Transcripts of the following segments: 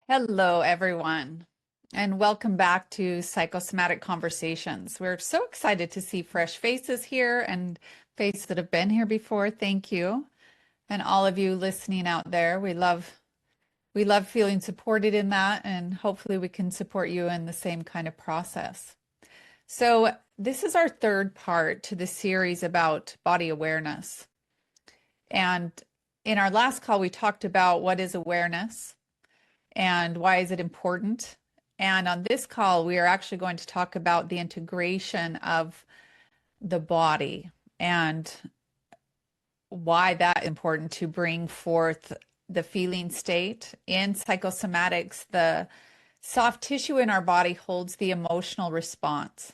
Hello, everyone, and welcome back to Psychosomatic Conversations. We're so excited to see fresh faces here and faces that have been here before. Thank you. And all of you listening out there. We love feeling supported in that, and hopefully we can support you in the same kind of process. So, this is our third part to the series about body awareness. And in our last call, we talked about what is awareness and why is it important. And on this call, we are actually going to talk about the integration of the body and why that is important to bring forth the feeling state. In psychosomatics, the soft tissue in our body holds the emotional response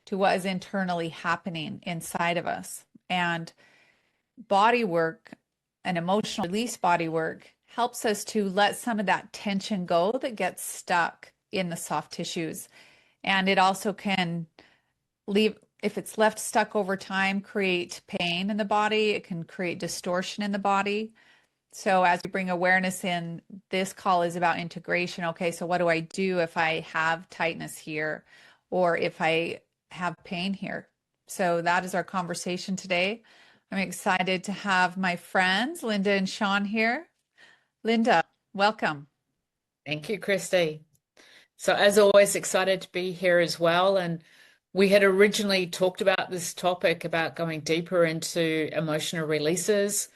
to what is internally happening inside of us. And body work and emotional release body work helps us to let some of that tension go that gets stuck in the soft tissues. And it also can leave, if it's left stuck over time, create pain in the body. It can create distortion in the body. So as we bring awareness in, this call is about integration. Okay, so what do I do if I have tightness here or if I have pain here? So that is our conversation today. I'm excited to have my friends, Linda and Sean here. Linda, welcome. Thank you, Christy. So, as always, excited to be here as well. And we had originally talked about this topic about going deeper into emotional releases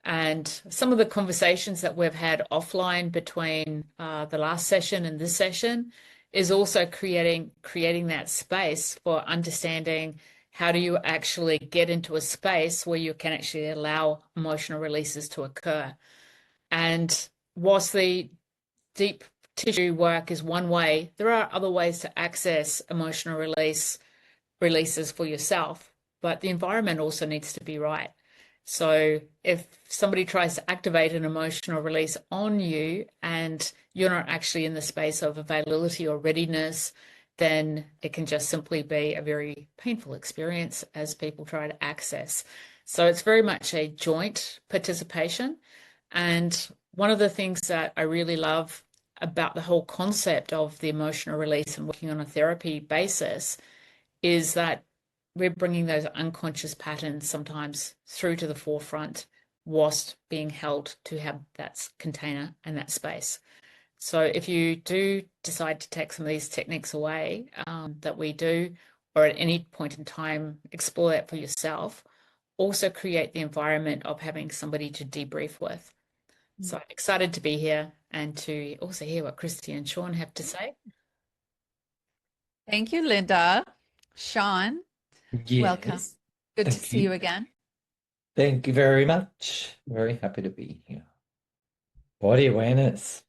and some of the conversations that we've had offline between the last session and this session is also creating that space for understanding how do you actually get into a space where you can actually allow emotional releases to occur. And whilst the deep tissue work is one way, there are other ways to access emotional releases for yourself, but the environment also needs to be right. So if somebody tries to activate an emotional release on you and you're not actually in the space of availability or readiness, then it can just simply be a very painful experience as people try to access. So it's very much a joint participation. And one of the things that I really love about the whole concept of the emotional release and working on a therapy basis is that we're bringing those unconscious patterns sometimes through to the forefront whilst being held to have that container and that space. So if you do decide to take some of these techniques away that we do, or at any point in time, explore that for yourself, also create the environment of having somebody to debrief with. So I'm excited to be here and to also hear what Christy and Sean have to say. Thank you, Linda. Sean, welcome. Yes, Good to thank see you you. again. Thank you very much. Very happy to be here. Body awareness,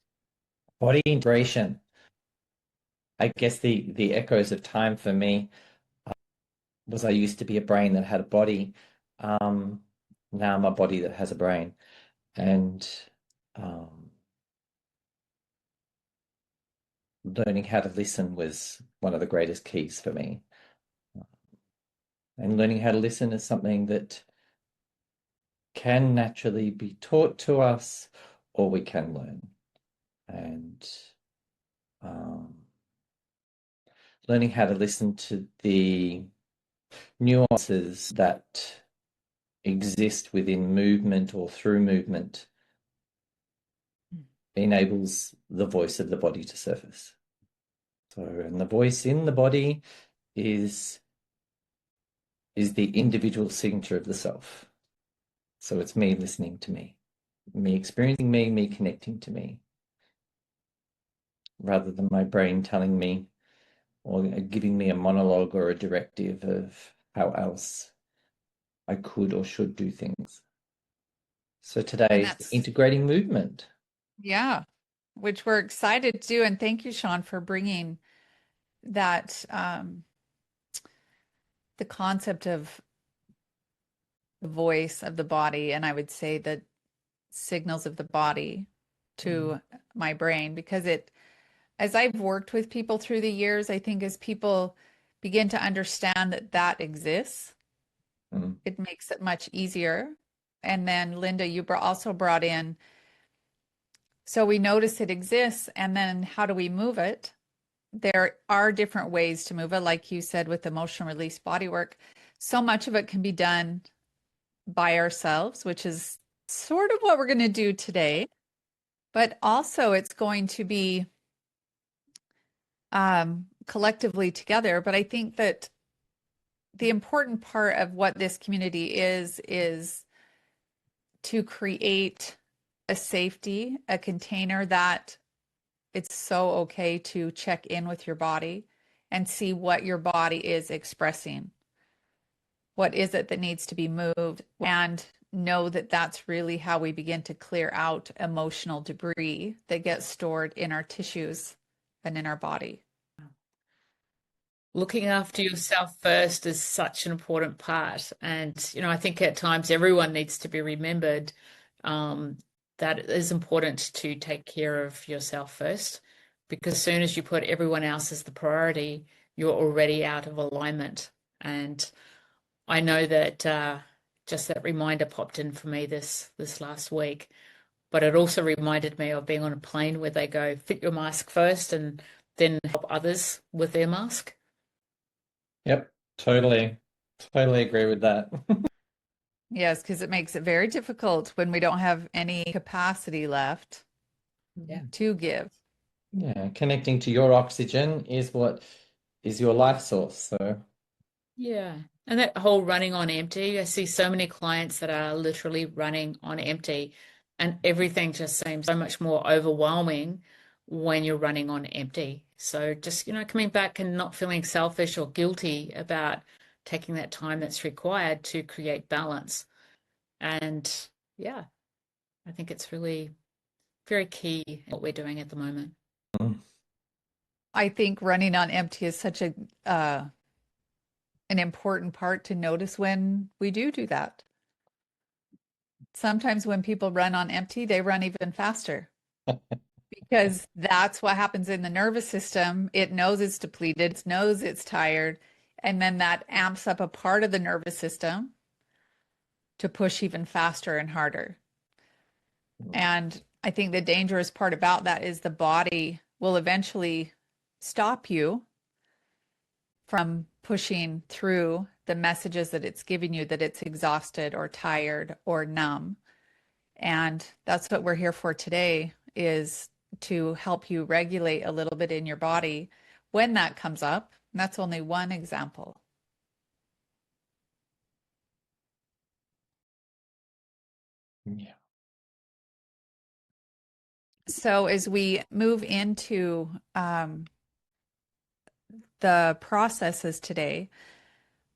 body integration. I guess the echoes of time for me was I used to be a brain that had a body. Um, Now I'm a body that has a brain. And um, learning how to listen was one of the greatest keys for me. And learning how to listen is something that can naturally be taught to us or we can learn. And um, learning how to listen to the nuances that exist within movement or through movement enables the voice of the body to surface. So, and the voice in the body is the individual signature of the self. So it's me listening to me experiencing me connecting to me, rather than my brain telling me or giving me a monologue or a directive of how else I could or should do things. So And today is that's, integrating movement. yeah, which we're excited to do. And thank you, Sean, for bringing that, the concept of the voice of the body, and I would say the signals of the body to my brain, because as I've worked with people through the years, I think as people begin to understand that that exists, Mm. it makes it much easier. And then Linda, you also brought in So we notice it exists, and then how do we move it? There are different ways to move it, like you said, with emotional release body work. So much of it can be done by ourselves, which is sort of what we're going to do today. But also, it's going to be collectively together. But I think that the important part of what this community is to create a safety, a container that it's so okay to check in with your body and see what your body is expressing. What is it that needs to be moved? And know that that's really how we begin to clear out emotional debris that gets stored in our tissues and in our body. Looking after yourself first is such an important part. And, I think at times everyone needs to be remembered that it is important to take care of yourself first, because as soon as you put everyone else as the priority, you're already out of alignment. And I know that just that reminder popped in for me this last week, but it also reminded me of being on a plane where they go, fit your mask first and then help others with their mask. Yep, totally agree with that. Yes, because it makes it very difficult when we don't have any capacity left Yeah. to give. Yeah, connecting to your oxygen is what is your life source. So, Yeah. And that whole running on empty, I see so many clients that are literally running on empty, and everything just seems so much more overwhelming when you're running on empty. So just, coming back and not feeling selfish or guilty about taking that time that's required to create balance. And yeah, I think it's really very key in what we're doing at the moment. I think running on empty is such an important part to notice when we do that. Sometimes when people run on empty, they run even faster because that's what happens in the nervous system. It knows it's depleted, it knows it's tired, and then that amps up a part of the nervous system to push even faster and harder. And I think the dangerous part about that is the body will eventually stop you from pushing through the messages that it's giving you that it's exhausted or tired or numb. And that's what we're here for today, is to help you regulate a little bit in your body when that comes up. And that's only one example. yeah. So as we move into the processes today,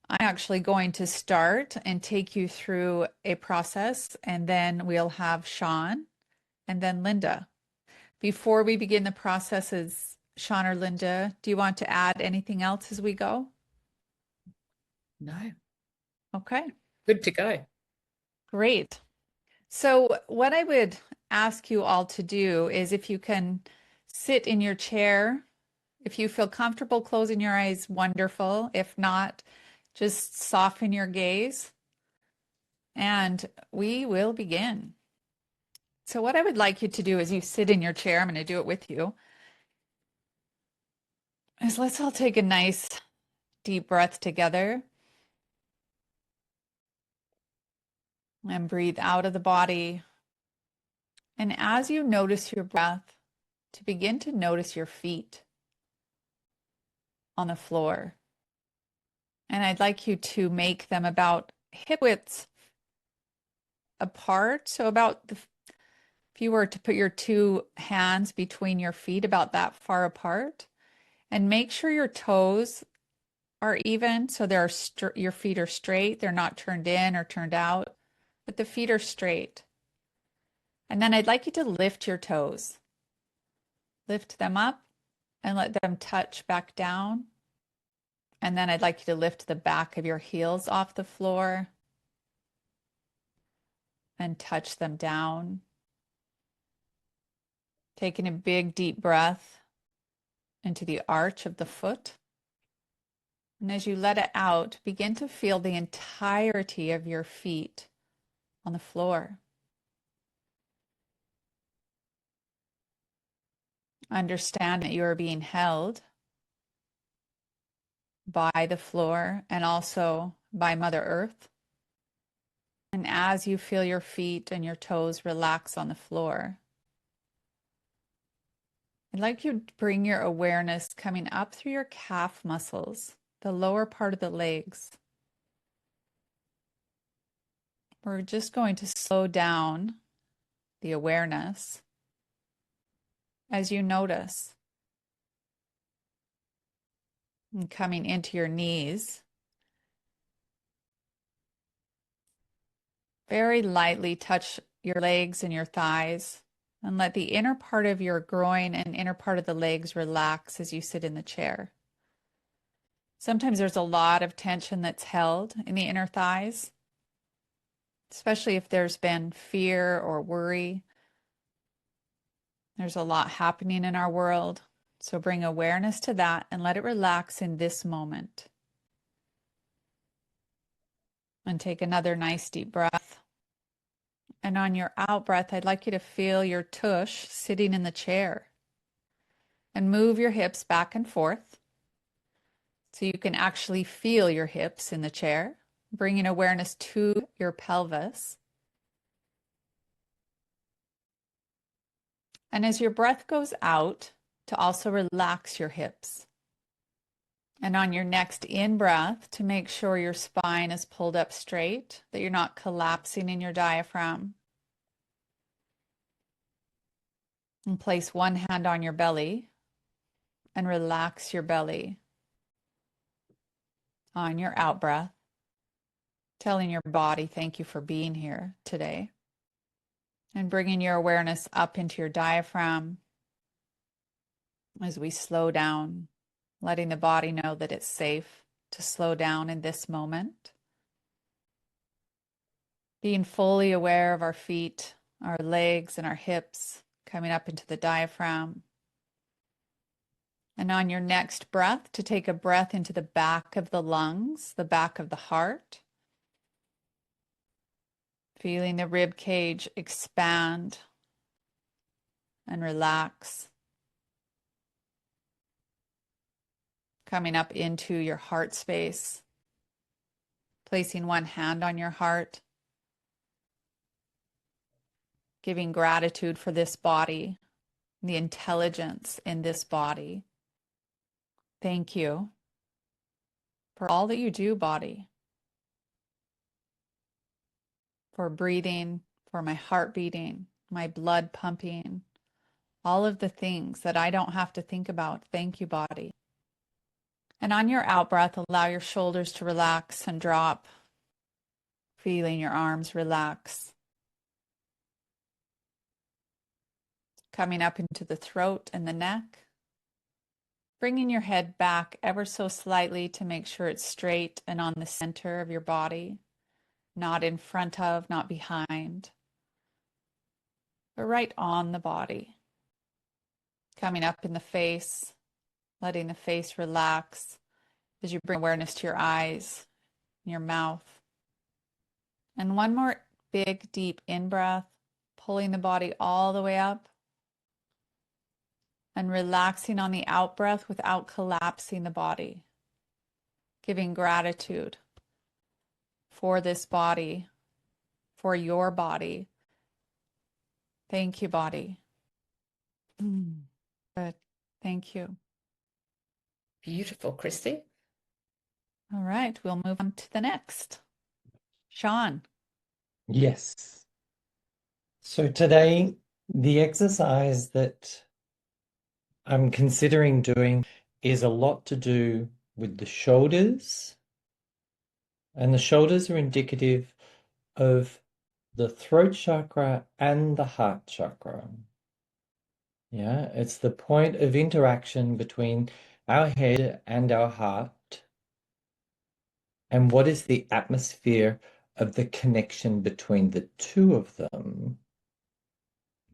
I'm actually going to start and take you through a process, and then we'll have Sean and then Linda. Before we begin the processes, Sean or Linda, do you want to add anything else as we go? No, Okay, good to go. great. So what I would ask you all to do is, if you can sit in your chair, if you feel comfortable closing your eyes, wonderful. If not, just soften your gaze and we will begin. So what I would like you to do as you sit in your chair, I'm going to do it with you, is let's all take a nice deep breath together and breathe out of the body. And as you notice your breath, to begin to notice your feet on the floor. And I'd like you to make them about hip widths apart. So if you were to put your two hands between your feet, about that far apart, and make sure your toes are even. So your feet are straight. They're not turned in or turned out, but the feet are straight. And then I'd like you to lift your toes. Lift them up and let them touch back down. And then I'd like you to lift the back of your heels off the floor and touch them down. Taking a big deep breath into the arch of the foot. And as you let it out, begin to feel the entirety of your feet on the floor. Understand that you are being held by the floor and also by Mother Earth. And as you feel your feet and your toes relax on the floor, I'd like you to bring your awareness coming up through your calf muscles, the lower part of the legs. We're just going to slow down the awareness as you notice. And coming into your knees, very lightly touch your legs and your thighs and let the inner part of your groin and inner part of the legs relax as you sit in the chair. Sometimes there's a lot of tension that's held in the inner thighs, especially if there's been fear or worry. There's a lot happening in our world. So bring awareness to that and let it relax in this moment. And take another nice deep breath. And on your out breath, I'd like you to feel your tush sitting in the chair. And move your hips back and forth so you can actually feel your hips in the chair, bringing awareness to your pelvis. And as your breath goes out, to also relax your hips. And on your next in-breath, to make sure your spine is pulled up straight, that you're not collapsing in your diaphragm. And place one hand on your belly and relax your belly. On your out-breath, telling your body, thank you for being here today. And bringing your awareness up into your diaphragm as we slow down, letting the body know that it's safe to slow down in this moment. Being fully aware of our feet, our legs, and our hips coming up into the diaphragm. And on your next breath, to take a breath into the back of the lungs, the back of the heart. Feeling the rib cage expand and relax. Coming up into your heart space. Placing one hand on your heart. Giving gratitude for this body, the intelligence in this body. Thank you for all that you do, body. For breathing, for my heart beating, my blood pumping, all of the things that I don't have to think about. Thank you, body. And on your out breath, allow your shoulders to relax and drop, feeling your arms relax. Coming up into the throat and the neck. Bringing your head back ever so slightly to make sure it's straight and on the center of your body, not in front of, not behind, but right on the body. Coming up in the face, letting the face relax as you bring awareness to your eyes, your mouth. And one more big, deep in-breath, pulling the body all the way up and relaxing on the out-breath without collapsing the body. Giving gratitude for this body, for your body. Thank you, body. Good. Thank you. Beautiful, Christy. All right, we'll move on to the next. Sean. Yes. So today, the exercise that I'm considering doing is a lot to do with the shoulders. And the shoulders are indicative of the throat chakra and the heart chakra. Yeah, it's the point of interaction between our head and our heart. And what is the atmosphere of the connection between the two of them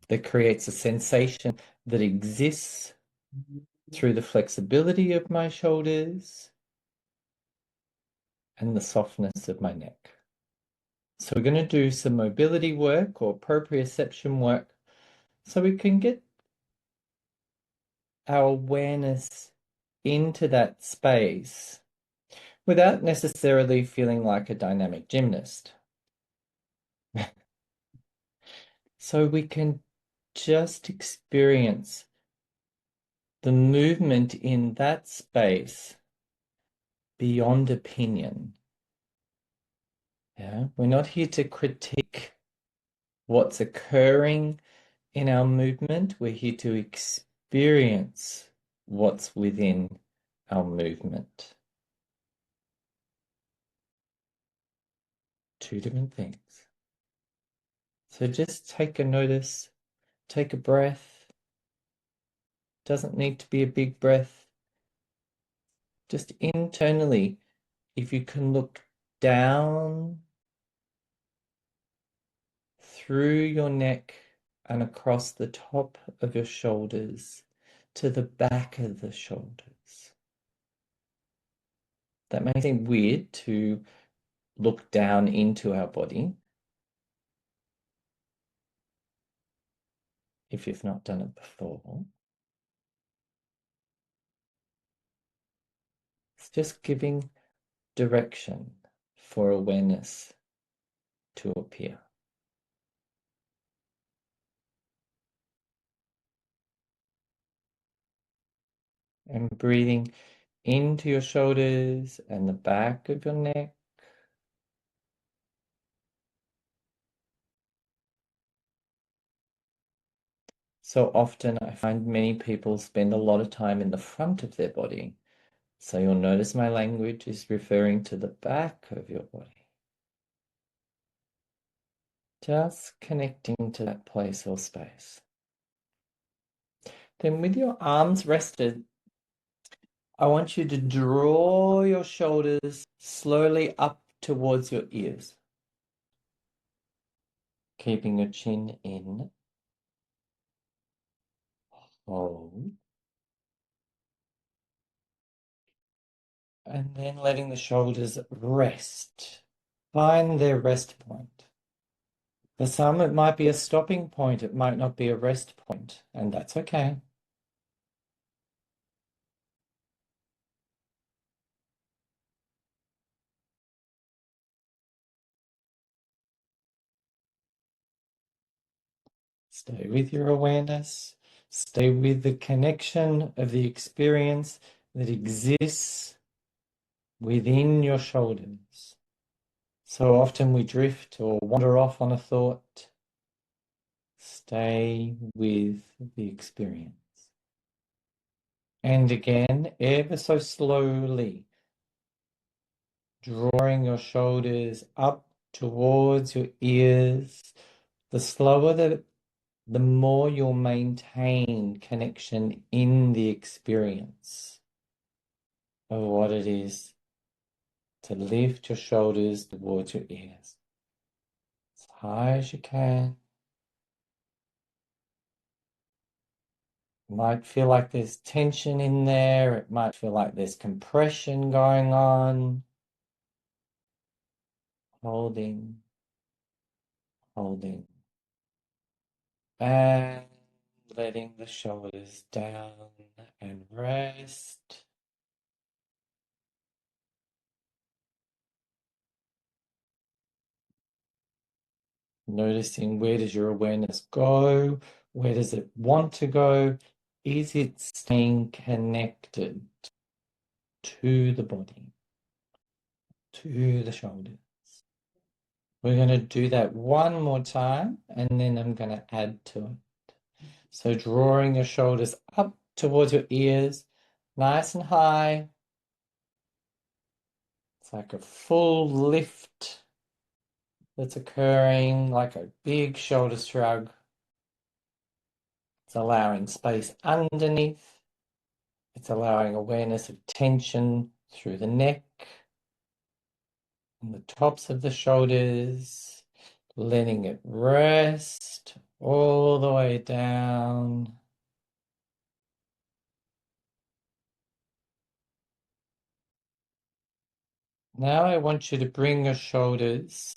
that creates a sensation that exists through the flexibility of my shoulders and the softness of my neck. So we're going to do some mobility work or proprioception work so we can get our awareness into that space without necessarily feeling like a dynamic gymnast. So we can just experience the movement in that space beyond opinion. Yeah, we're not here to critique what's occurring in our movement. We're here to experience what's within our movement. Two different things. So just take a notice, take a breath. Doesn't need to be a big breath. Just internally, if you can look down through your neck and across the top of your shoulders to the back of the shoulders. That may seem weird to look down into our body if you've not done it before. It's just giving direction for awareness to appear. And breathing into your shoulders and the back of your neck. So often I find many people spend a lot of time in the front of their body. So you'll notice my language is referring to the back of your body. Just connecting to that place or space. Then with your arms rested, I want you to draw your shoulders slowly up towards your ears. Keeping your chin in. Hold. And then letting the shoulders rest. Find their rest point. For some, it might be a stopping point. It might not be a rest point, and that's okay. Stay with your awareness. Stay with the connection of the experience that exists within your shoulders. So often we drift or wander off on a thought. Stay with the experience. And again, ever so slowly, drawing your shoulders up towards your ears. The slower the more you'll maintain connection in the experience of what it is to lift your shoulders towards your ears. As high as you can. It might feel like there's tension in there. It might feel like there's compression going on. Holding, holding. And letting the shoulders down and rest. Noticing, where does your awareness go? Where does it want to go? Is it staying connected to the body, to the shoulders? We're going to do that one more time, and then I'm going to add to it. So drawing your shoulders up towards your ears, nice and high. It's like a full lift that's occurring, like a big shoulder shrug. It's allowing space underneath. It's allowing awareness of tension through the neck and the tops of the shoulders, letting it rest all the way down. Now I want you to bring your shoulders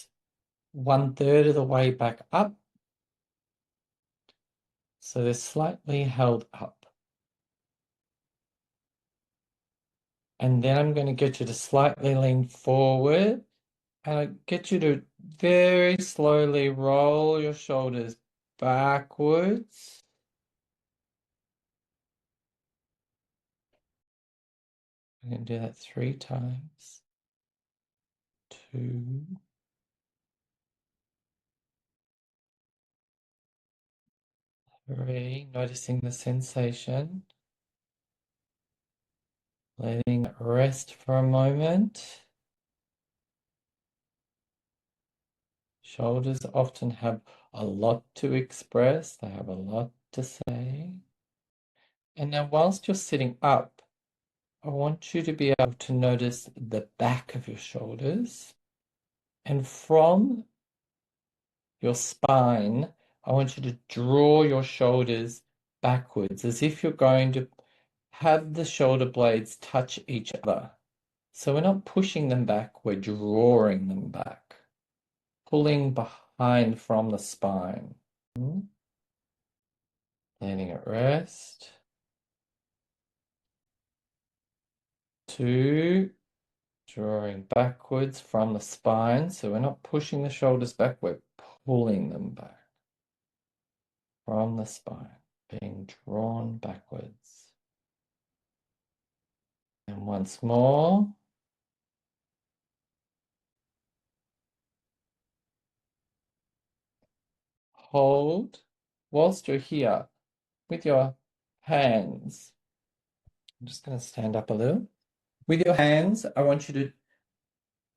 1/3 of the way back up, so they're slightly held up. And then I'm going to get you to slightly lean forward, and I get you to very slowly roll your shoulders backwards. I'm going to do that 3 times. 2, 3, noticing the sensation, letting it rest for a moment. Shoulders often have a lot to express, they have a lot to say. And now, whilst you're sitting up, I want you to be able to notice the back of your shoulders. And from your spine, I want you to draw your shoulders backwards as if you're going to have the shoulder blades touch each other. So we're not pushing them back, we're drawing them back, pulling behind from the spine. Letting it rest. 2, drawing backwards from the spine. So we're not pushing the shoulders back, we're pulling them back from the spine, being drawn backwards. And once more. Hold whilst you're here with your hands. I'm just going to stand up a little. With your hands, I want you to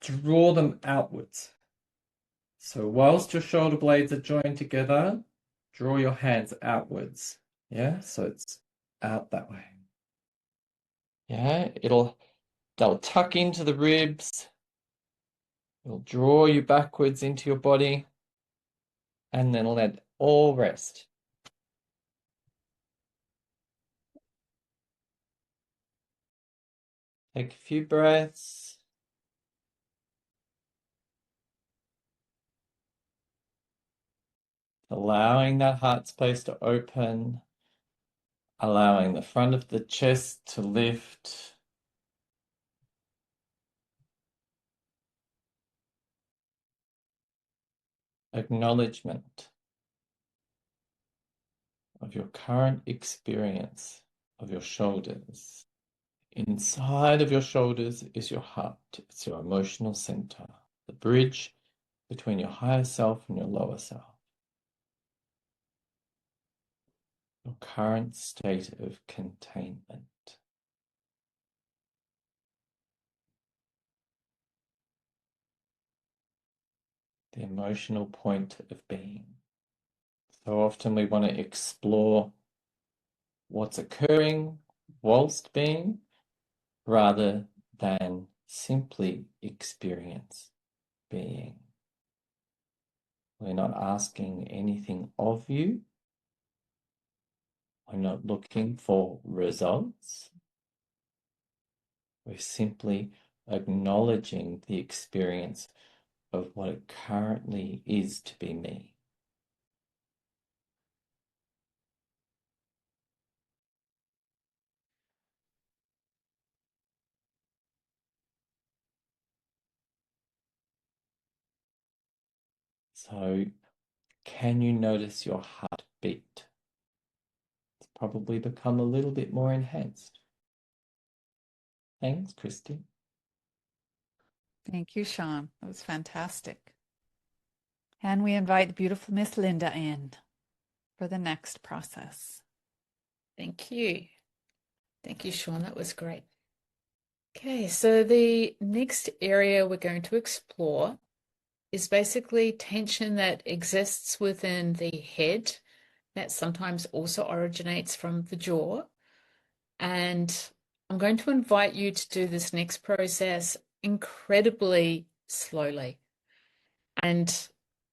draw them outwards. So whilst your shoulder blades are joined together, draw your hands outwards. Yeah, so it's out that way. Yeah, they'll tuck into the ribs. It'll draw you backwards into your body, and then let all rest. Take a few breaths. Allowing that heart space to open, allowing the front of the chest to lift. Acknowledgement of your current experience of your shoulders. Inside of your shoulders is your heart. It's your emotional center, the bridge between your higher self and your lower self. Your current state of containment. The emotional point of being. So often we want to explore what's occurring whilst being, rather than simply experience being. We're not asking anything of you. We're not looking for results. We're simply acknowledging the experience of what it currently is to be me. So, can you notice your heartbeat? It's probably become a little bit more enhanced. Thanks, Christy. Thank you, Sean. That was fantastic. And we invite the beautiful Miss Linda in for the next process. Thank you. Thank you, Sean. That was great. Okay, so the next area we're going to explore is basically tension that exists within the head that sometimes also originates from the jaw. And I'm going to invite you to do this next process incredibly slowly. And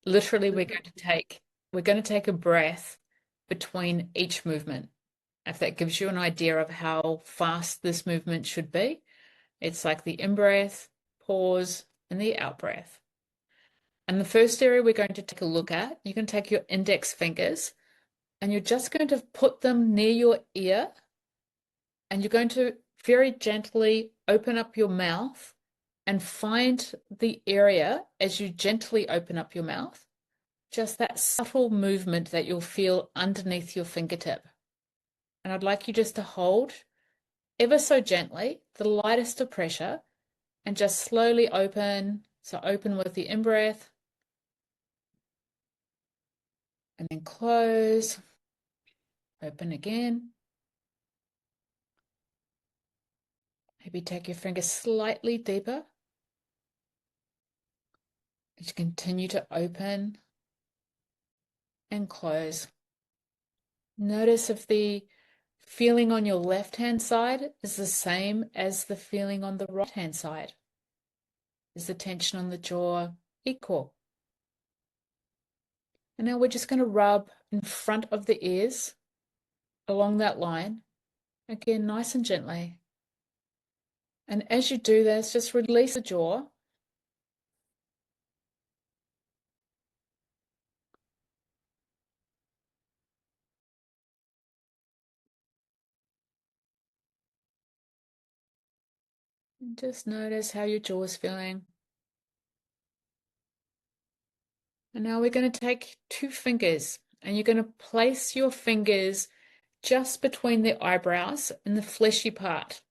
literally we're going to take a breath between each movement. If that gives you an idea of how fast this movement should be, it's like the in-breath, pause, and the out-breath. And the first area we're going to take a look at, you can take your index fingers and you're just going to put them near your ear and you're going to very gently open up your mouth and find the area as you gently open up your mouth, just that subtle movement that you'll feel underneath your fingertip. And I'd like you just to hold ever so gently, the lightest of pressure, and just slowly open. So open with the in-breath and then close, open again. Maybe take your fingers slightly deeper as you continue to open and close. Notice if the feeling on your left-hand side is the same as the feeling on the right-hand side. Is the tension on the jaw equal? And now we're just going to rub in front of the ears along that line, again, nice and gently. And as you do this, just release the jaw. And just notice how your jaw is feeling. And now we're going to take 2 fingers and you're going to place your fingers just between the eyebrows and the fleshy part.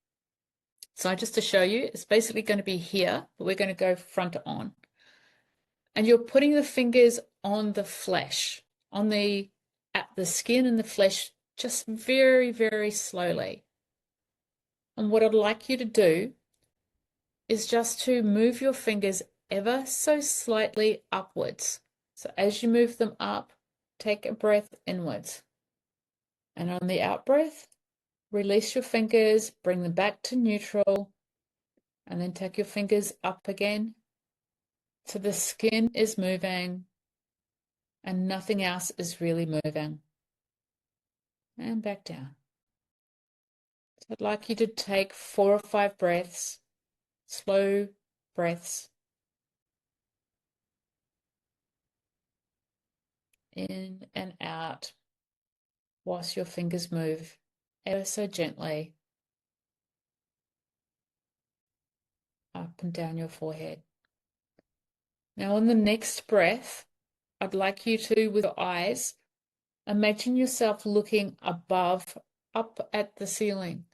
So just to show you, it's basically going to be here, but we're going to go front on. And you're putting the fingers on the flesh, at the skin and the flesh, just very, very slowly. And what I'd like you to do is just to move your fingers ever so slightly upwards. So as you move them up, take a breath inwards. And on the out breath, release your fingers, bring them back to neutral, and then take your fingers up again. So the skin is moving and nothing else is really moving. And back down. So I'd like you to take 4 or 5 breaths, slow breaths. In and out whilst your fingers move ever so gently up and down your forehead. Now on the next breath, I'd like you to, with your eyes, imagine yourself looking above, up at the ceiling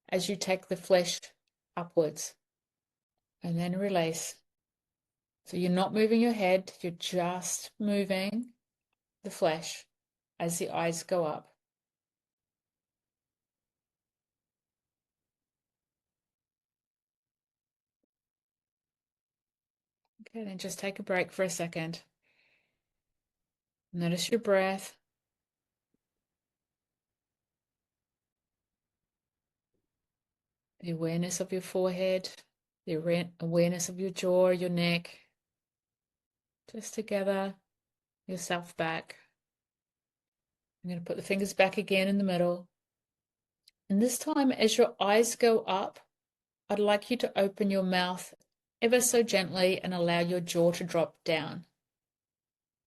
as you take the flesh upwards and then release. So you're not moving your head, you're just moving the flesh as the eyes go up. Okay, then just take a break for a second. Notice your breath. The awareness of your forehead, the awareness of your jaw, your neck. Just to gather yourself back. I'm going to put the fingers back again in the middle. And this time, as your eyes go up, I'd like you to open your mouth ever so gently and allow your jaw to drop down.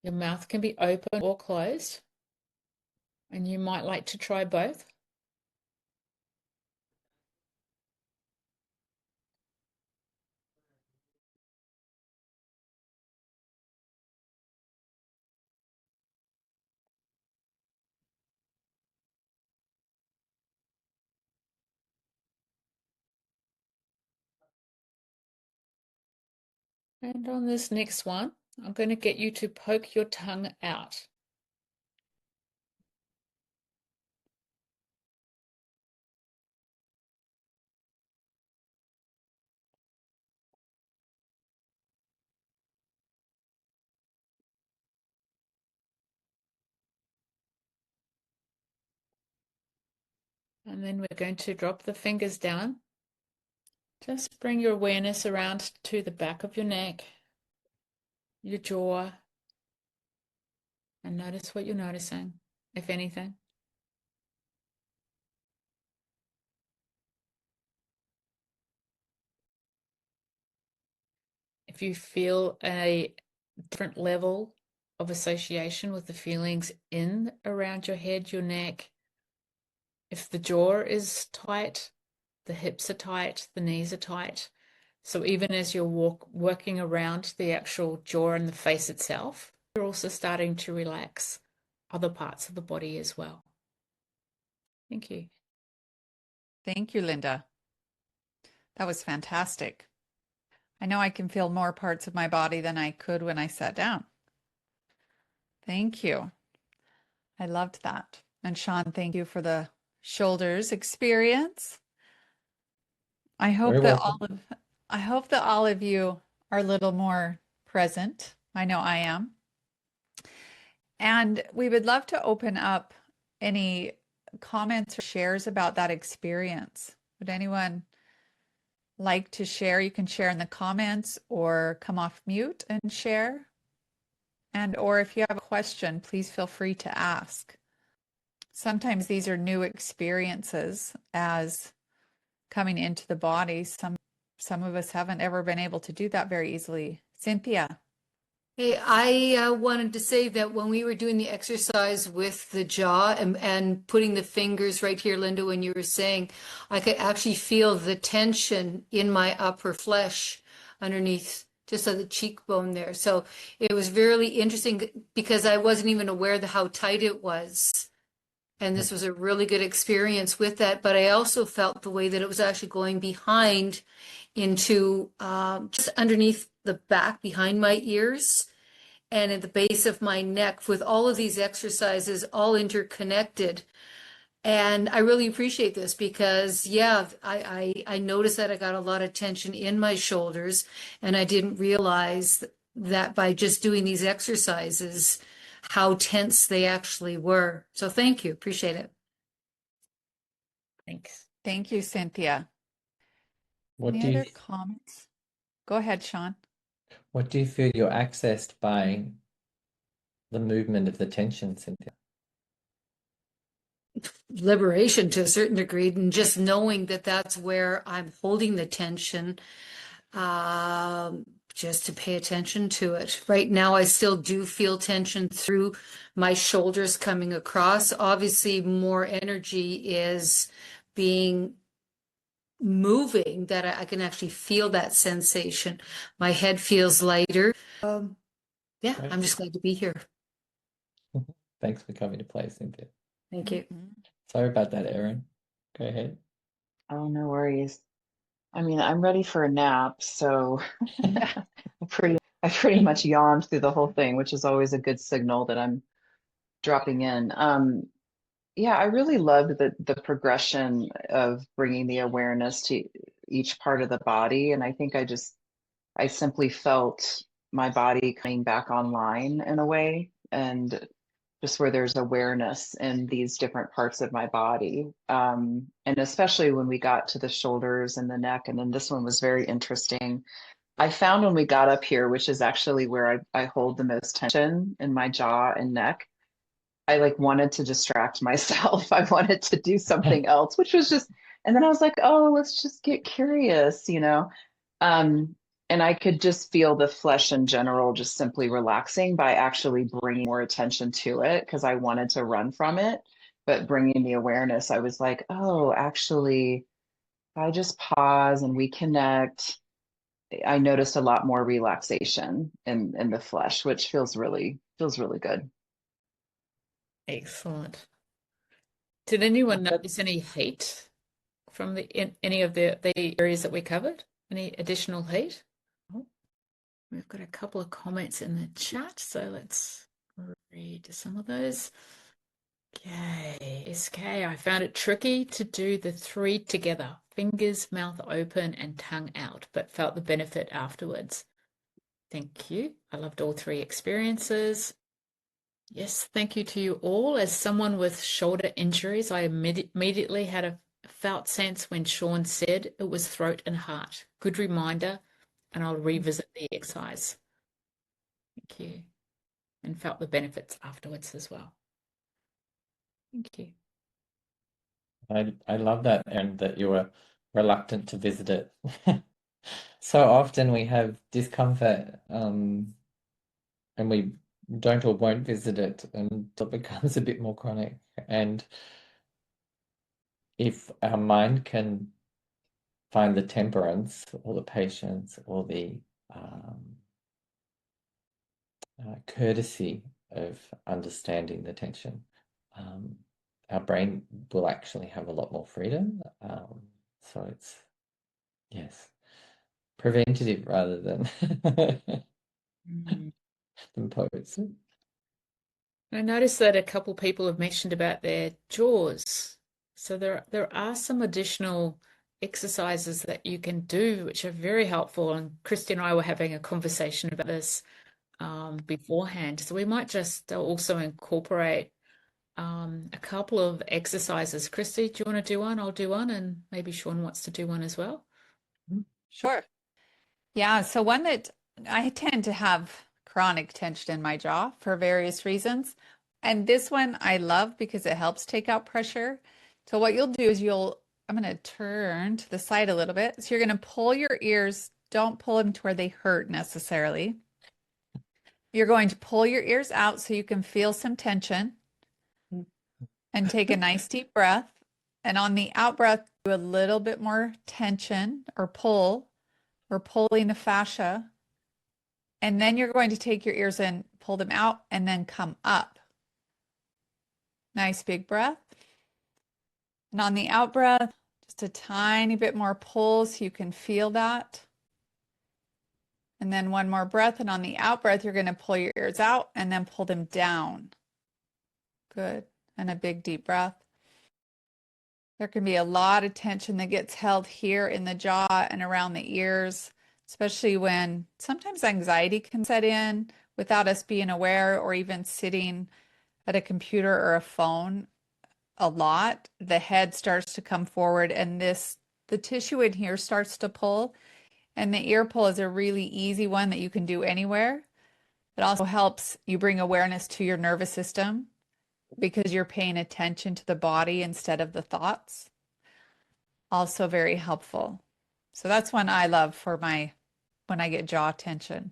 Your mouth can be open or closed, and you might like to try both. And on this next one, I'm going to get you to poke your tongue out. And then we're going to drop the fingers down. Just bring your awareness around to the back of your neck, your jaw, and notice what you're noticing, if anything. If you feel a different level of association with the feelings in around your head, your neck, if the jaw is tight, the hips are tight, the knees are tight. So even as you're working around the actual jaw and the face itself, you're also starting to relax other parts of the body as well. Thank you. Thank you, Linda. That was fantastic. I know I can feel more parts of my body than I could when I sat down. Thank you. I loved that. And Sean, thank you for the shoulders experience. I hope Very that welcome. all of you are a little more present. I know I am. And we would love to open up any comments or shares about that experience. Would anyone like to share? You can share in the comments or come off mute and share. And or if you have a question, please feel free to ask. Sometimes these are new experiences as coming into the body. Some of us haven't ever been able to do that very easily. Cynthia. Hey, I wanted to say that when we were doing the exercise with the jaw and putting the fingers right here, Linda, when you were saying, I could actually feel the tension in my upper flesh underneath just on the cheekbone there. So it was really interesting because I wasn't even aware of how tight it was. And this was a really good experience with that. But I also felt the way that it was actually going behind into just underneath the back behind my ears and at the base of my neck with all of these exercises all interconnected. And I really appreciate this because, yeah, I noticed that I got a lot of tension in my shoulders, and I didn't realize that by just doing these exercises, how tense they actually were. So thank you. Appreciate it. Thanks. Thank you, Cynthia. What Any do you other comments? Go ahead, Sean. what do you feel you're accessed by the movement of the tension, Cynthia? Liberation to a certain degree, and just knowing that that's where I'm holding the tension, just to pay attention to it. Right now, I still do feel tension through my shoulders coming across. Obviously, more energy is being moving that I can actually feel that sensation. My head feels lighter. Yeah, Great. I'm just glad to be here. Thanks for coming to play, Cynthia. Thank you. Mhm. Sorry about that, Erin. Go ahead. Oh, no worries. I mean, I'm ready for a nap, so I pretty much yawned through the whole thing, which is always a good signal that I'm dropping in. Yeah, I really loved the progression of bringing the awareness to each part of the body, and I think I simply felt my body coming back online in a way, and just where there's awareness in these different parts of my body. And especially when we got to the shoulders and the neck, and then this one was very interesting. I found when we got up here, which is actually where I hold the most tension in my jaw and neck, I like wanted to distract myself. I wanted to do something else, which was just, and then I was like, oh, let's just get curious, you know? Um, and I could just feel the flesh in general just simply relaxing by actually bringing more attention to it because I wanted to run from it. But bringing the awareness, I was like, oh, actually, if I just pause and we connect, I noticed a lot more relaxation in the flesh, which feels really good. Excellent. Did anyone notice any heat from any of the areas that we covered? Any additional heat? Oh, we've got a couple of comments in the chat, so let's read some of those. Okay, SK, I found it tricky to do the three together, fingers, mouth open, and tongue out, but felt the benefit afterwards. Thank you. I loved all three experiences. Yes, thank you to you all. As someone with shoulder injuries, I immediately had a felt sense when Sean said it was throat and heart. Good reminder, and I'll revisit the exercise. Thank you. And felt the benefits afterwards as well. Thank you. I love that, and that you were reluctant to visit it. So often we have discomfort, and we don't or won't visit it until it becomes a bit more chronic. And if our mind can find the temperance or the patience or the courtesy of understanding the tension, our brain will actually have a lot more freedom. So it's, yes, preventative rather than Mm. than poets. I noticed that a couple people have mentioned about their jaws. So there are some additional exercises that you can do which are very helpful. And Christy and I were having a conversation about this beforehand. So we might just also incorporate a couple of exercises. Christy, do you want to do one? I'll do one, and maybe Sean wants to do one as well. Sure. Yeah, so one that I tend to have chronic tension in my jaw for various reasons. And this one I love because it helps take out pressure. So what you'll do is I'm going to turn to the side a little bit. So you're going to pull your ears, don't pull them to where they hurt necessarily. You're going to pull your ears out so you can feel some tension and take a nice deep breath. And on the out breath, do a little bit more tension or pull. We're pulling the fascia. And then you're going to take your ears in, pull them out, and then come up. Nice big breath. And on the out breath, just a tiny bit more pull so you can feel that. And then one more breath. And on the out breath, you're going to pull your ears out and then pull them down. Good. And a big deep breath. There can be a lot of tension that gets held here in the jaw and around the ears, especially when sometimes anxiety can set in without us being aware, or even sitting at a computer or a phone a lot. The head starts to come forward and the tissue in here starts to pull. And the ear pull is a really easy one that you can do anywhere. It also helps you bring awareness to your nervous system because you're paying attention to the body instead of the thoughts. Also very helpful. So that's one I love for when I get jaw tension.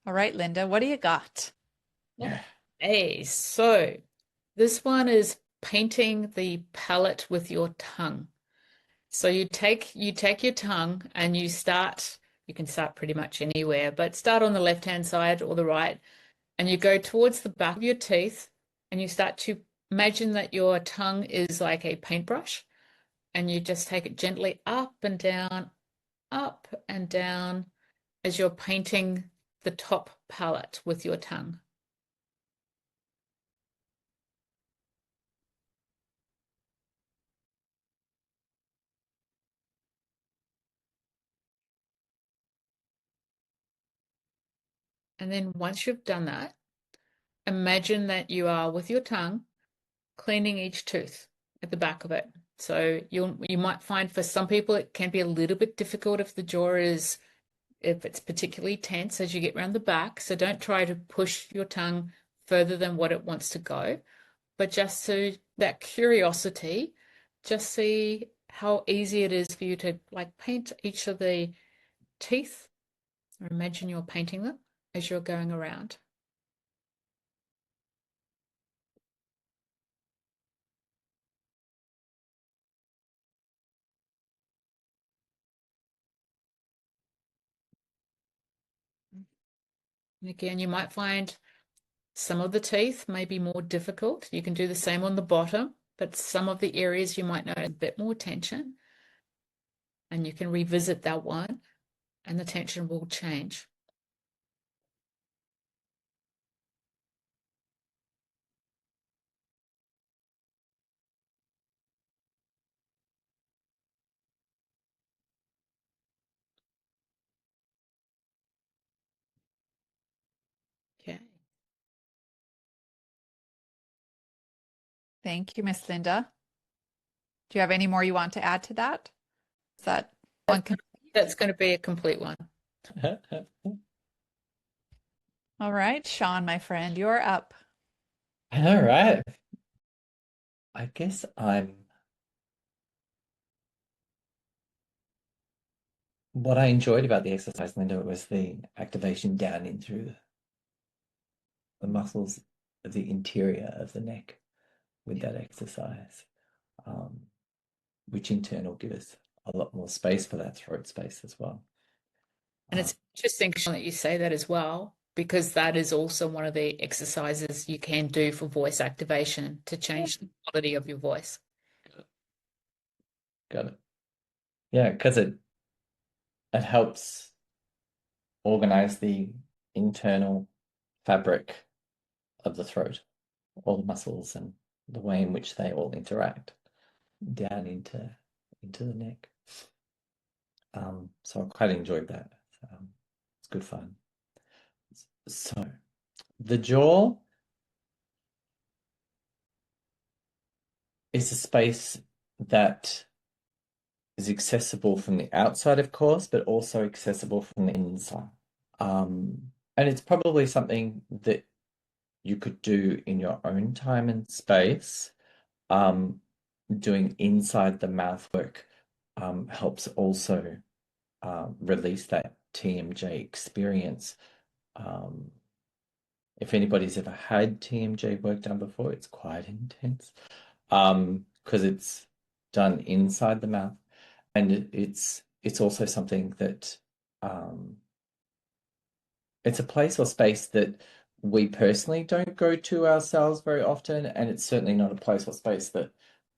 All right, Linda, what do you got? Hey, so this one is painting the palette with your tongue. So you take your tongue and you can start pretty much anywhere, but start on the left-hand side or the right, and you go towards the back of your teeth and you start to imagine that your tongue is like a paintbrush, and you just take it gently up and down as you're painting the top palette with your tongue. And then once you've done that, imagine that you are with your tongue cleaning each tooth at the back of it. So you might find for some people it can be a little bit difficult if it's particularly tense as you get around the back. So don't try to push your tongue further than what it wants to go, but just to that curiosity, just see how easy it is for you to like paint each of the teeth, or imagine you're painting them as you're going around. And again, you might find some of the teeth may be more difficult. You can do the same on the bottom, but some of the areas you might notice a bit more tension, and you can revisit that one and the tension will change. Okay. Thank you, Miss Linda. Do you have any more you want to add to that? Is that one? That's going to be a complete one. All right, Sean, my friend, you're up. All right. I guess what I enjoyed about the exercise, Linda, was the activation down in through the muscles of the interior of the neck with that exercise, which in turn will give us a lot more space for that throat space as well. And it's interesting, Sean, that you say that as well, because that is also one of the exercises you can do for voice activation to change the quality of your voice. Got it. Yeah, because it helps organize the internal fabric of the throat, all the muscles and the way in which they all interact down into the neck. So I quite enjoyed that. It's good fun. So the jaw is a space that is accessible from the outside, of course, but also accessible from the inside. And it's probably something that you could do in your own time and space. Doing inside the mouth work helps also release that TMJ experience. If anybody's ever had TMJ work done before, it's quite intense because it's done inside the mouth, and it's also something that it's a place or space that we personally don't go to ourselves very often, and it's certainly not a place or space that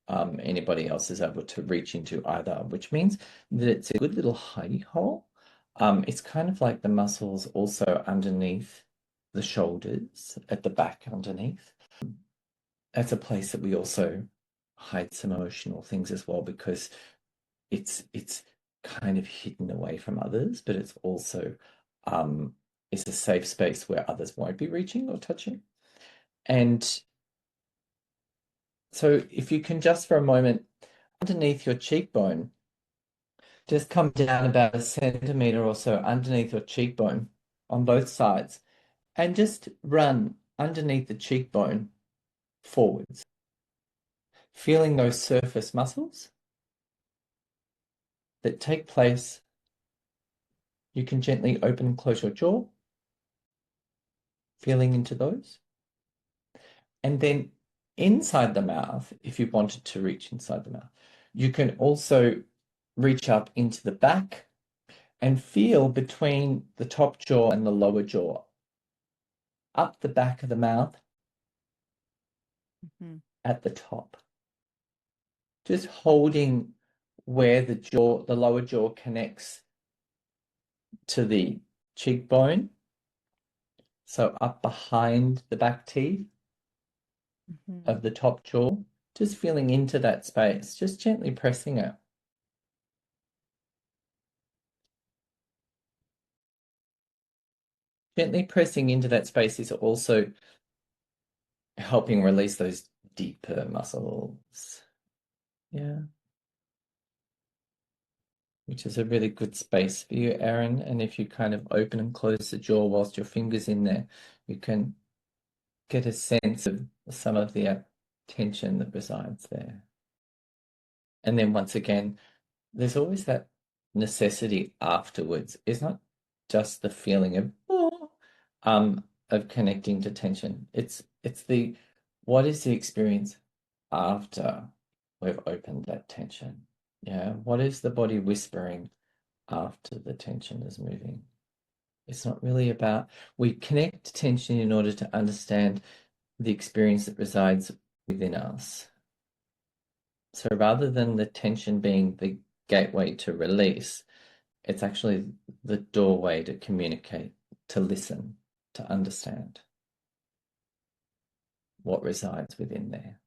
anybody else is able to reach into either, which means that it's a good little hidey hole. It's kind of like the muscles also underneath the shoulders, at the back underneath. That's a place that we also hide some emotional things as well, because it's kind of hidden away from others, but it's also it's a safe space where others won't be reaching or touching. And so if you can just for a moment, underneath your cheekbone, just come down about 1 centimeter or so underneath your cheekbone on both sides, and just run underneath the cheekbone forwards, feeling those surface muscles that take place. You can gently open and close your jaw, feeling into those. And then inside the mouth, if you wanted to reach inside the mouth, you can also reach up into the back and feel between the top jaw and the lower jaw, up the back of the mouth, at the top. Just holding where the lower jaw connects to the cheekbone. So up behind the back teeth of the top jaw, just feeling into that space, just gently pressing it. Gently pressing into that space is also helping release those deeper muscles. Yeah. Which is a really good space for you, Erin. And if you kind of open and close the jaw whilst your finger's in there, you can get a sense of some of the tension that resides there. And then once again, there's always that necessity afterwards. It's not just the feeling of connecting to tension. It's the what is the experience after we've opened that tension? Yeah, what is the body whispering after the tension is moving? It's not really about, we connect to tension in order to understand the experience that resides within us. So rather than the tension being the gateway to release, it's actually the doorway to communicate, to listen, to understand what resides within there.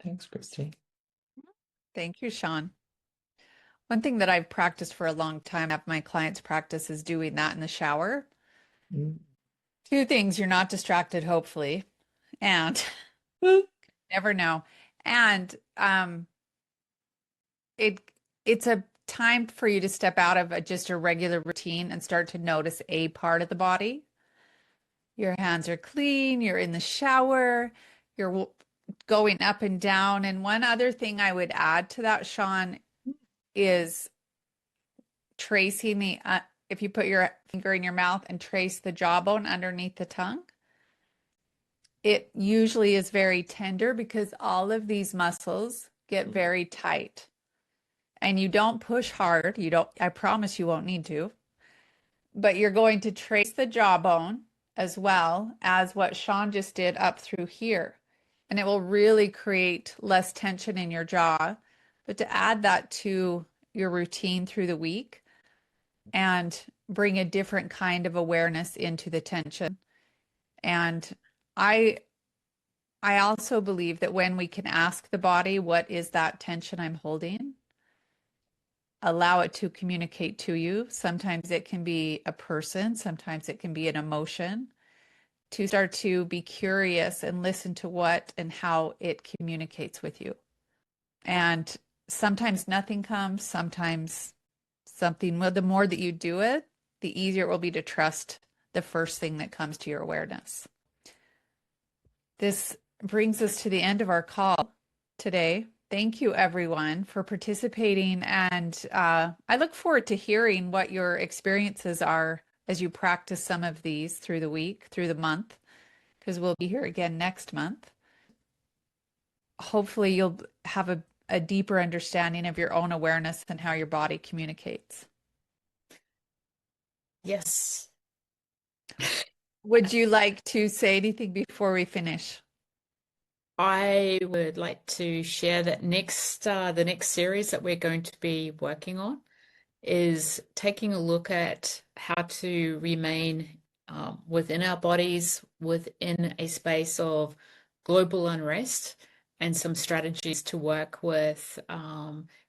Thanks, Christy. Thank you, Sean. One thing that I've practiced for a long time, have my clients practice, is doing that in the shower. Two things: you're not distracted, hopefully, and never know. And it's a time for you to step out of just a regular routine and start to notice a part of the body. Your hands are clean, you're in the shower, you're going up and down. And one other thing I would add to that, Sean, is tracing if you put your finger in your mouth and trace the jawbone underneath the tongue, it usually is very tender because all of these muscles get very tight. And you don't push hard. You don't, I promise you won't need to, but you're going to trace the jawbone as well as what Sean just did up through here. And it will really create less tension in your jaw. But to add that to your routine through the week and bring a different kind of awareness into the tension. And I I also believe that when we can ask the body, what is that tension I'm holding? Allow it to communicate to you. Sometimes it can be a person, sometimes it can be an emotion. To start to be curious and listen to what and how it communicates with you. And sometimes nothing comes, sometimes something. Well, the more that you do it, the easier it will be to trust the first thing that comes to your awareness. This brings us to the end of our call today. Thank you, everyone, for participating. And I look forward to hearing what your experiences are as you practice some of these through the week, through the month, because we'll be here again next month. Hopefully, you'll have a deeper understanding of your own awareness and how your body communicates. Yes. Would you like to say anything before we finish? I would like to share that the next series that we're going to be working on is taking a look at how to remain within our bodies, within a space of global unrest, and some strategies to work with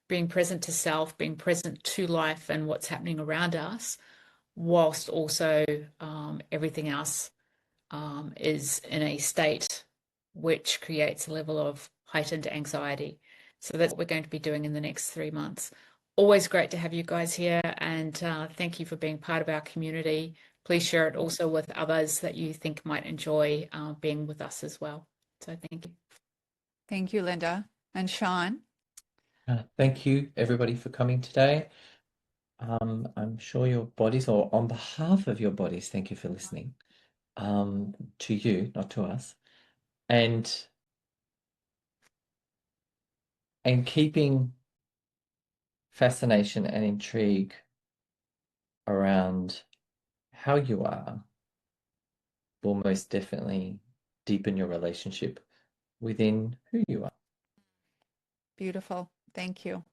being present to self, being present to life and what's happening around us, whilst also everything else is in a state which creates a level of heightened anxiety. So that's what we're going to be doing in the next 3 months. Always great to have you guys here, and thank you for being part of our community. Please share it also with others that you think might enjoy being with us as well. So thank you. Thank you, Linda. And Sean? Thank you, everybody, for coming today. I'm sure your bodies, or on behalf of your bodies, thank you for listening. To you, not to us. And keeping fascination and intrigue around how you are will most definitely deepen your relationship within who you are. Beautiful. Thank you.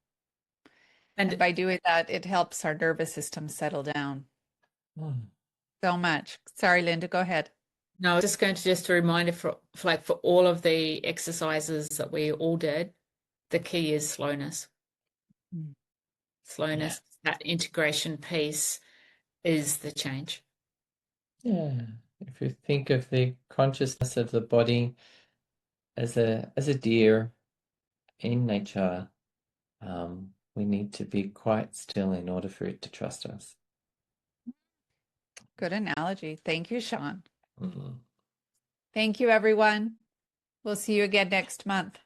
And And by doing that, it helps our nervous system settle down so much. Sorry, Linda, go ahead. no, I was just going to just a reminder for all of the exercises that we all did, the key is slowness. Mm. Slowness, that integration piece is the change. Yeah. If you think of the consciousness of the body as a deer in nature, we need to be quite still in order for it to trust us. Good analogy. Thank you, Sean. Mm. Thank you, everyone. We'll see you again next month.